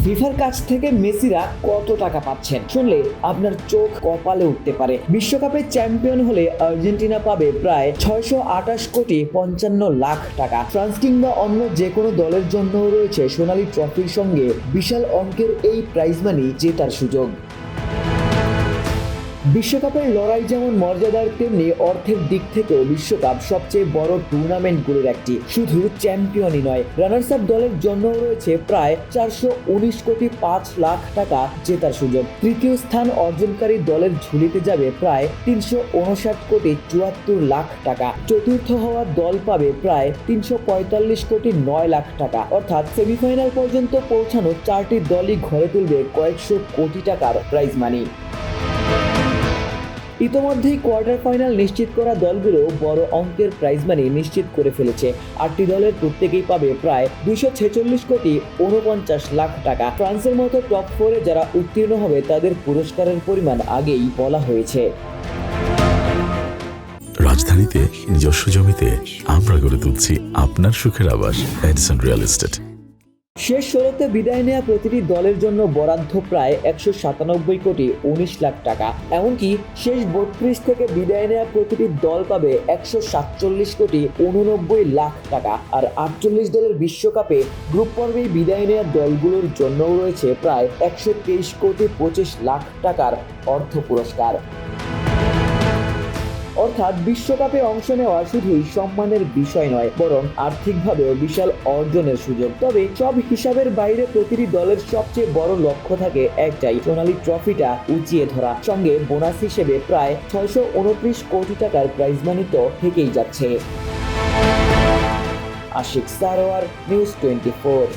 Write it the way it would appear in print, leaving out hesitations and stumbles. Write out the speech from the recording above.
ফিফার কাছ থেকে মেসিরা কত টাকা পাচ্ছেন শুনলে আপনার চোখ কপালে উঠতে পারে। বিশ্বকাপে চ্যাম্পিয়ন হলে আর্জেন্টিনা পাবে প্রায় 628,55,00,000 টাকা। ফ্রান্স কিংবা অন্য যে কোনো দলের জন্য রয়েছে সোনালী ট্রফির সঙ্গে বিশাল অঙ্কের এই প্রাইজ মানি জেতার সুযোগ। বিশ্বকাপের লড়াই যেমন মর্যাদার, তেমনি অর্থের দিক থেকেও বিশ্বকাপ সবচেয়ে বড় টুর্নামেন্টগুলোর একটি। শুধু চ্যাম্পিয়নই নয়, রানার্স আপ দলের জন্য রয়েছে প্রায় 419,05,00,000 টাকা জেতার সুযোগ। তৃতীয় স্থান অর্জনকারী দলের ঝুলিতে যাবে প্রায় 359,74,00,000 টাকা। চতুর্থ হওয়া দল পাবে প্রায় 345,09,00,000 টাকা। অর্থাৎ সেমিফাইনাল পর্যন্ত পৌঁছানো 4টি দলই ঘরে তুলবে কয়েকশো কোটি টাকার প্রাইজ মানি। ইতোমধ্যেই কোয়ার্টার ফাইনাল নিশ্চিত করা দলগুলো বড় অঙ্কের প্রাইজ মানি নিশ্চিত করে ফেলেছে। 8টি দলের প্রত্যেকেই পাবে প্রায় 246,49,00,000 টাকা। ফ্রান্সের মতো টপ 4-এ যারা উত্তীর্ণ হবে তাদের পুরস্কারের পরিমাণ আগেই বলা হয়েছে। রাজধানীতে নিজস্ব জমিতে আমরা গড়ে তুলছি আপনার সুখের আবাস এডিসন রিয়েল এস্টেট। শেষ 16তে বিদায় নেওয়া প্রতিটি দলের জন্য বরাদ্দ প্রায় 197,19,00,000 টাকা। এমনকি শেষ 32 থেকে বিদায় নেওয়া প্রতিটি দল পাবে 147,89,00,000 টাকা। আর 48 দলের বিশ্বকাপে গ্রুপ পর্বেই বিদায় নেওয়া দলগুলোর জন্যও রয়েছে প্রায় 123,25,00,000 টাকার অর্থ পুরস্কার। অর্থাৎ বিশ্বকাপে অংশ নেওয়া শুধুই সম্মানের বিষয় নয়, বরং আর্থিকভাবেও বিশাল অর্জনের সুযোগ। তবে সব হিসাবের বাইরে প্রতিটি দলের সবচেয়ে বড় লক্ষ্য থাকে একটাই, সোনালী ট্রফিটা উঁচিয়ে ধরা। সঙ্গে বোনাস হিসেবে প্রায় 629 কোটি টাকার প্রাইজ মানি তো থেকেই যাচ্ছে। আশিক সারোয়ার, নিউজ 24।